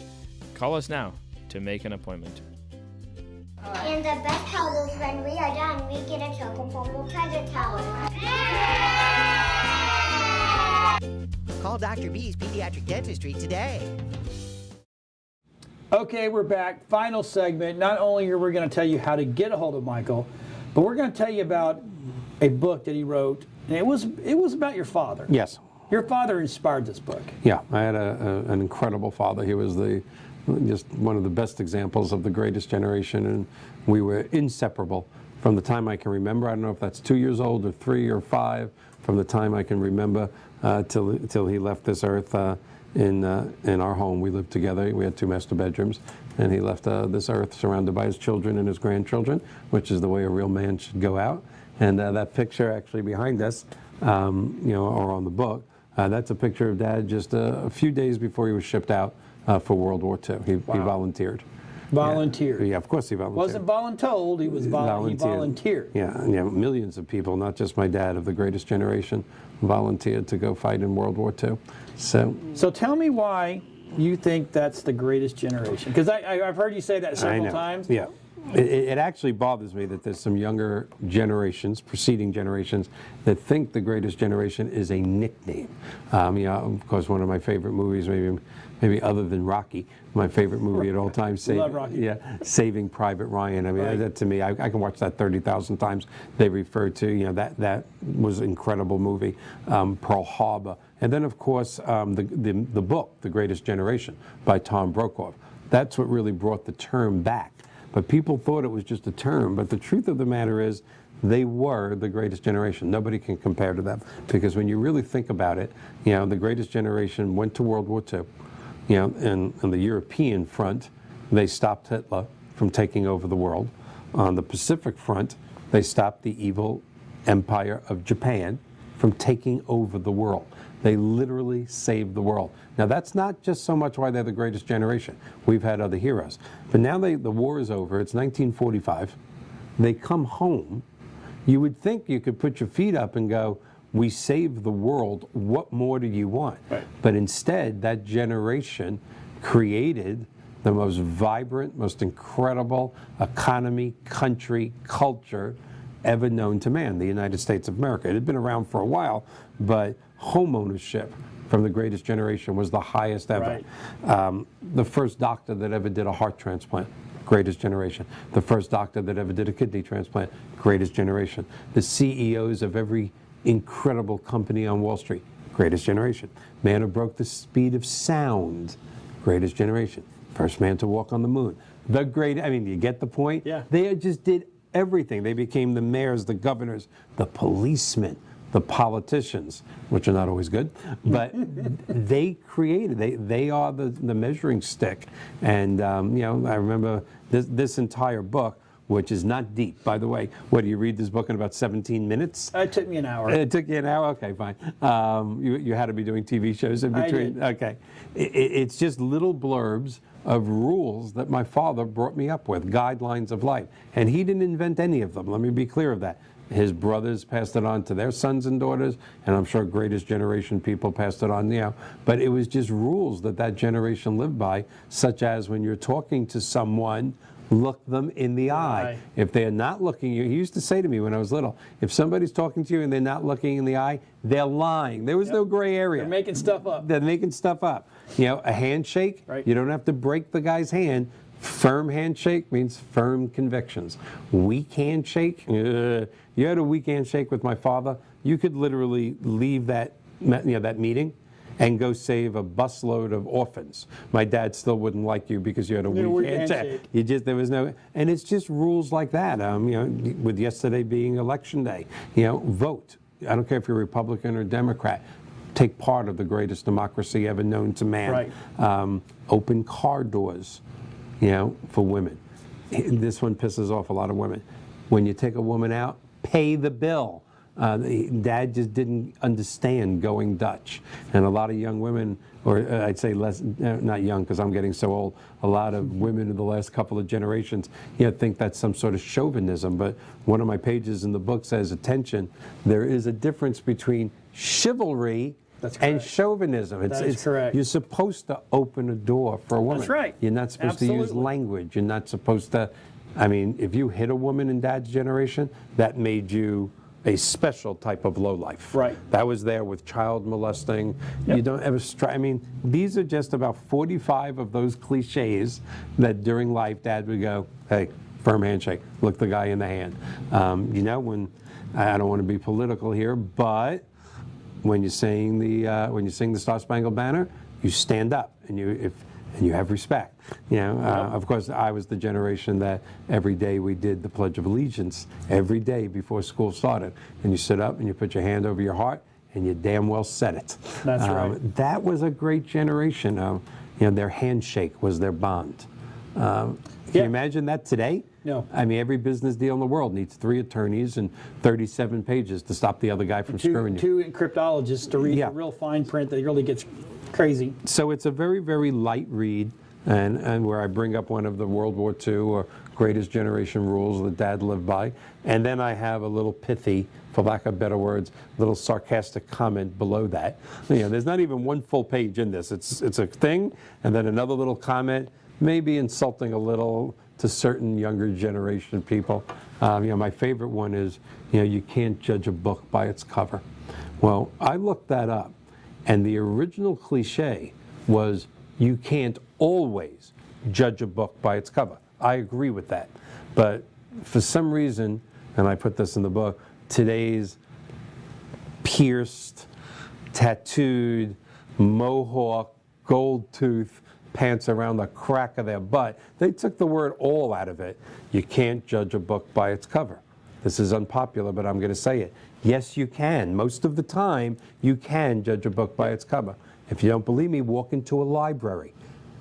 Call us now to make an appointment. And the best part is when we are done, we get a chocolate foam. We'll try the tower. Call Dr. B's Pediatric Dentistry today. Okay, we're back. Final segment. Not only are we going to tell you how to get a hold of Michael, but we're going to tell you about a book that he wrote. And it was about your father. Yes. Your father inspired this book. Yeah, I had an incredible father. He was just one of the best examples of the greatest generation, and we were inseparable from the time I can remember. I don't know if that's 2 years old or 3 or 5. From the time I can remember till he left this earth. In our home, we lived together. We had 2 master bedrooms, and he left this earth surrounded by his children and his grandchildren, which is the way a real man should go out. And that picture actually behind us, or on the book, that's a picture of Dad just a few days before he was shipped out for World War II. He volunteered. Volunteered. Yeah, of course he volunteered. Wasn't voluntold, he volunteered. Yeah, millions of people, not just my dad of the greatest generation, volunteered to go fight in World War II. So tell me why you think that's the greatest generation. Because I've heard you say that several times. Yeah. It actually bothers me that there's some younger generations, preceding generations, that think the greatest generation is a nickname. Of course, one of my favorite movies, maybe other than Rocky, my favorite movie at all times, Love Rocky. Yeah, Saving Private Ryan. I mean, Right. that to me, I can watch that 30,000 times. They refer to, that was an incredible movie, Pearl Harbor. And then, of course, the book, The Greatest Generation, by Tom Brokaw. That's what really brought the term back. But people thought it was just a term. But the truth of the matter is, they were the greatest generation. Nobody can compare to them. Because when you really think about it, the greatest generation went to World War II. And on the European front, they stopped Hitler from taking over the world. On the Pacific front, they stopped the evil empire of Japan from taking over the world. They literally saved the world. Now, that's not just so much why they're the greatest generation. We've had other heroes. But now the war is over. It's 1945. They come home. You would think you could put your feet up and go, we saved the world. What more do you want? Right. But instead, that generation created the most vibrant, most incredible economy, country, culture ever known to man, the United States of America. It had been around for a while, but home ownership from the greatest generation was the highest ever. Right. The first doctor that ever did a heart transplant, greatest generation. The first doctor that ever did a kidney transplant, greatest generation. The CEOs of every incredible company on Wall Street, greatest generation. Man who broke the speed of sound, greatest generation. First man to walk on the moon. You get the point? Yeah. They just did everything. They became the mayors, the governors, the policemen, the politicians, which are not always good, but they created, they are the measuring stick. And, I remember this entire book, which is not deep, by the way. What, do you read this book in about 17 minutes? It took me an hour. It took you an hour? Okay, fine. You had to be doing TV shows in between? I did. Okay. It's just little blurbs of rules that my father brought me up with, guidelines of life. And he didn't invent any of them. Let me be clear of that. His brothers passed it on to their sons and daughters, and I'm sure greatest generation people passed it on, But it was just rules that generation lived by, such as when you're talking to someone, look them in the eye. If they're not looking you, he used to say to me when I was little, if somebody's talking to you and they're not looking in the eye, they're lying. There was no gray area. They're making stuff up. They're making stuff up. A handshake, Right. You don't have to break the guy's hand. Firm handshake means firm convictions. Weak handshake, you had a weak handshake with my father, you could literally leave that meeting and go save a busload of orphans. My dad still wouldn't like you because you had a weak handshake. There was no, and it's just rules like that. With yesterday being election day, vote. I don't care if you're Republican or Democrat. Take part of the greatest democracy ever known to man. Right. Open car doors, for women. This one pisses off a lot of women. When you take a woman out, pay the bill. Dad just didn't understand going Dutch. And a lot of young women, or I'd say less, not young because I'm getting so old, a lot of women in the last couple of generations, think that's some sort of chauvinism. But one of my pages in the book says, attention, there is a difference between chivalry and chauvinism. It's correct. You're supposed to open a door for a woman. That's right. You're not supposed to use language. You're not supposed to, if you hit a woman in Dad's generation, that made you a special type of lowlife. Right. That was there with child molesting. You don't ever I mean, these are just about 45 of those cliches that during life Dad would go, hey, firm handshake, look the guy in the hand. You know, when, I don't want to be political here, but when you sing the Star Spangled Banner, you stand up and you have respect. You know, of course, I was the generation that every day we did the Pledge of Allegiance every day before school started, and you stood up and you put your hand over your heart and you damn well said it. That's right. That was a great generation. You know, their handshake was their bond. Can you imagine that today? No. I mean, every business deal in the world needs 3 attorneys and 37 pages to stop the other guy from screwing you. 2 cryptologists to read the real fine print that really gets crazy. So it's a very, very light read, and where I bring up one of the World War II or greatest generation rules that Dad lived by. And then I have a little pithy, for lack of better words, little sarcastic comment below that. You know, there's not even one full page in this. It's a thing, and then another little comment, maybe insulting a little to certain younger generation people. You know, my favorite one is, you know, you can't judge a book by its cover. Well, I looked that up, and the original cliche was, you can't always judge a book by its cover. I agree with that. But for some reason, and I put this in the book, today's pierced, tattooed, mohawk, gold tooth, pants around the crack of their butt, they took the word all out of it. You can't judge a book by its cover. This is unpopular, but I'm going to say it. Yes, you can. Most of the time, you can judge a book by its cover. If you don't believe me, walk into a library.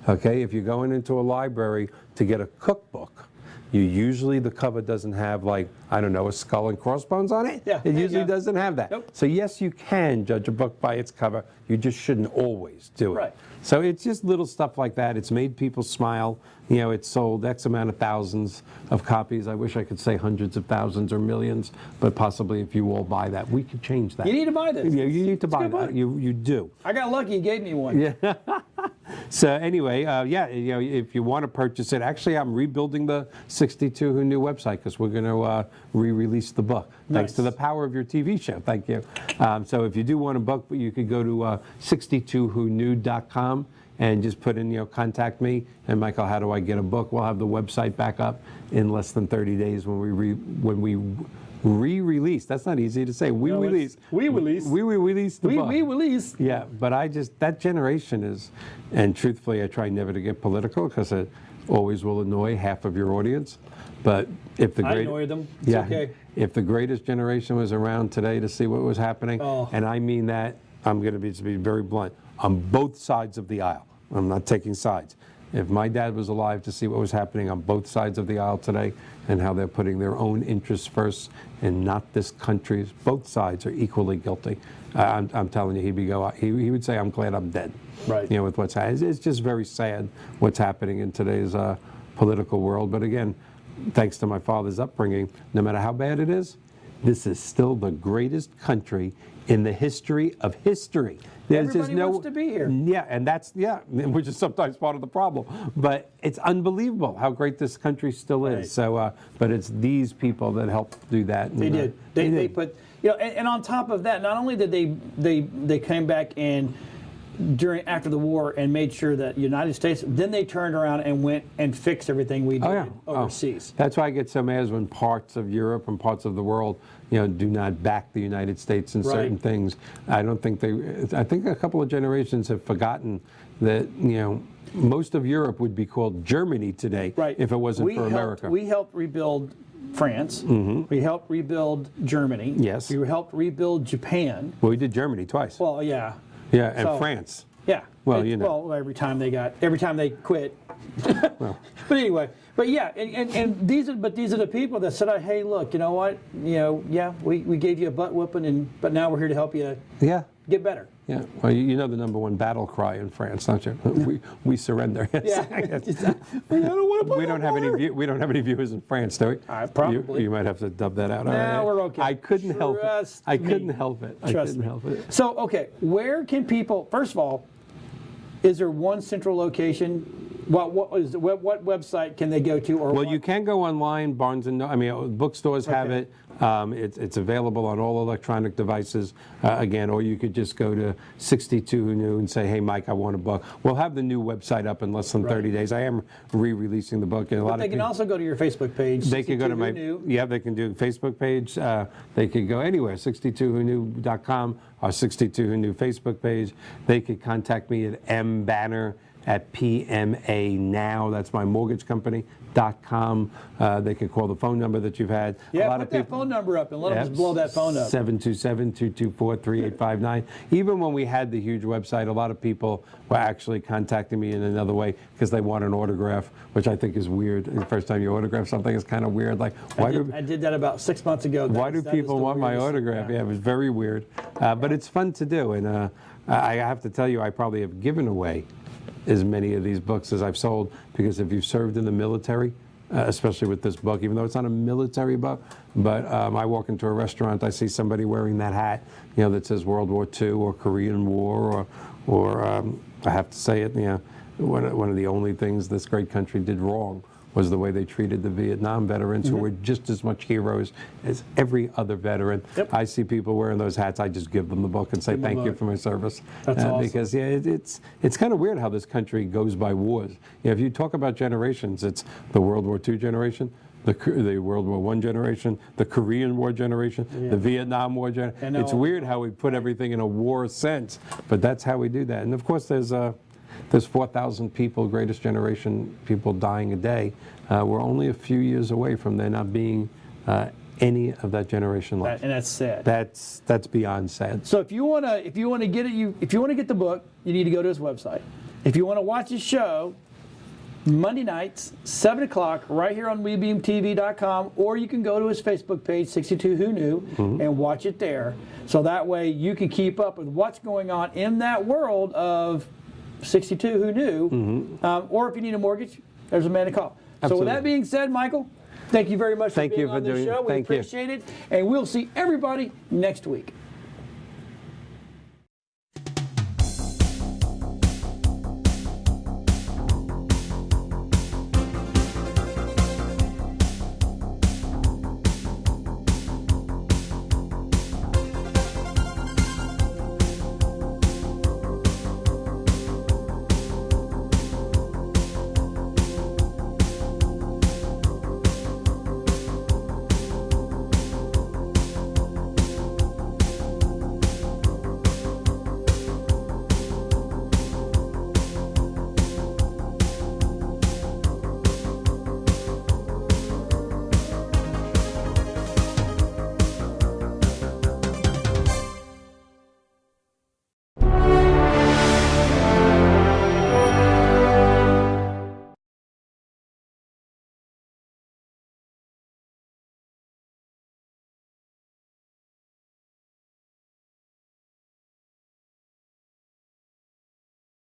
Okay, if you're going into a library to get a cookbook, the cover doesn't have, like, I don't know, a skull and crossbones on it. Yeah, it usually doesn't have that. Nope. So yes, you can judge a book by its cover. You just shouldn't always do it. Right. So it's just little stuff like that. It's made people smile. You know, it's sold X amount of thousands of copies. I wish I could say hundreds of thousands or millions, but possibly if you all buy that, we could change that. You need to buy this. Yeah, you need to buy good that. You do. I got lucky, you gave me one. Yeah. So anyway, yeah, you know, if you want to purchase it, actually, I'm rebuilding the 62 Who Knew website because we're going to re-release the book. Thanks to the power of your TV show. Thank you. So if you do want a book, you could go to 62whoknew.com and just put in, you know, contact me. And Michael, how do I get a book? We'll have the website back up in less than 30 days when we re-release. That's not easy to say. We release the book. We release. Yeah, but that generation is, and truthfully, I try never to get political because it always will annoy half of your audience. But if the I annoy them. It's okay. If the greatest generation was around today to see what was happening, and I mean that, I'm going to be very blunt, on both sides of the aisle. I'm not taking sides. If my dad was alive to see what was happening on both sides of the aisle today and how they're putting their own interests first and not this country's, both sides are equally guilty. I'm telling you, he would say, I'm glad I'm dead. Right. You know, with what's happening. It's just very sad what's happening in today's political world. But again, thanks to my father's upbringing, no matter how bad it is, this is still the greatest country in the history of history. Everybody wants to be here. Yeah, and which is sometimes part of the problem. But it's unbelievable how great this country still is. Right. So, but it's these people that helped do that. They did. They put, you know, and on top of that, not only did they came back and after the war and made sure that United States, then they turned around and went and fixed everything we did overseas. That's why I get so mad when parts of Europe and parts of the world, you know, do not back the United States in certain things. I think a couple of generations have forgotten that, you know, most of Europe would be called Germany today if it wasn't for America. We helped rebuild France. Mm-hmm. We helped rebuild Germany. Yes. We helped rebuild Japan. Well, we did Germany twice. Well, yeah. Yeah, and France. Yeah. Well, you know. Well, every time they quit. Well. But anyway, but yeah, and these are the people that said, hey, look, you know what, you know, yeah, we gave you a butt whooping, but now we're here to help you. Get better. Yeah. Well, you know the #1 battle cry in France, don't you? We surrender. Yeah. We don't have any viewers in France, do we? Probably. You might have to dub that out. No, we're okay. I couldn't help it. I couldn't help it. So, okay, where can people? First of all, is there one central location what website can they go to? Or Well, what? you can go online, bookstores have it. It's available on all electronic devices, again, or you could just go to 62 Who Knew and say, hey, Mike, I want a book. We'll have the new website up in less than 30 days. I am re-releasing the book. And But they can also go to your Facebook page. They could go to 62 my, Who Knew. yeah, they can do Facebook page. They could go anywhere, 62whoknew.com, our 62 Who Knew Facebook page. They could contact me at mbanner at PMA Now, that's my mortgage company.com. They could call the phone number that you've had. Yeah, a lot put of that people, phone number up and let them just blow that phone up. 727-224-3859. Even when we had the huge website, a lot of people were actually contacting me in another way because they want an autograph, which I think is weird. The first time you autograph something is kind of weird. Like, why I did that about 6 months ago. why do people want my autograph? Yeah, it was very weird. But it's fun to do. And I have to tell you, I probably have given away as many of these books as I've sold, because if you've served in the military, especially with this book, even though it's not a military book, but I walk into a restaurant, I see somebody wearing that hat, that says World War II or Korean War, or I have to say it, one of the only things this great country did wrong was the way they treated the Vietnam veterans, who were just as much heroes as every other veteran. Yep. I see people wearing those hats, I just give them the book and say thank you for my service. That's awesome. Because it's kind of weird how this country goes by wars. If you talk about generations, it's the World War II generation, the World War I generation, the Korean War generation, the Vietnam War generation. It's weird how we put everything in a war sense, but that's how we do that. And of course there's 4,000 people, greatest generation people dying a day. We're only a few years away from there not being any of that generation left. And that's sad. That's beyond sad. So if you want to get the book, you need to go to his website. If you want to watch his show, Monday nights, 7 o'clock, right here on WeBeamTV.com, or you can go to his Facebook page, 62 Who Knew, and watch it there. So that way you can keep up with what's going on in that world of 62 Who Knew, or if you need a mortgage, there's a man to call. Absolutely. So with that being said, Michael, thank you very much for being on this show. We appreciate it, and we'll see everybody next week.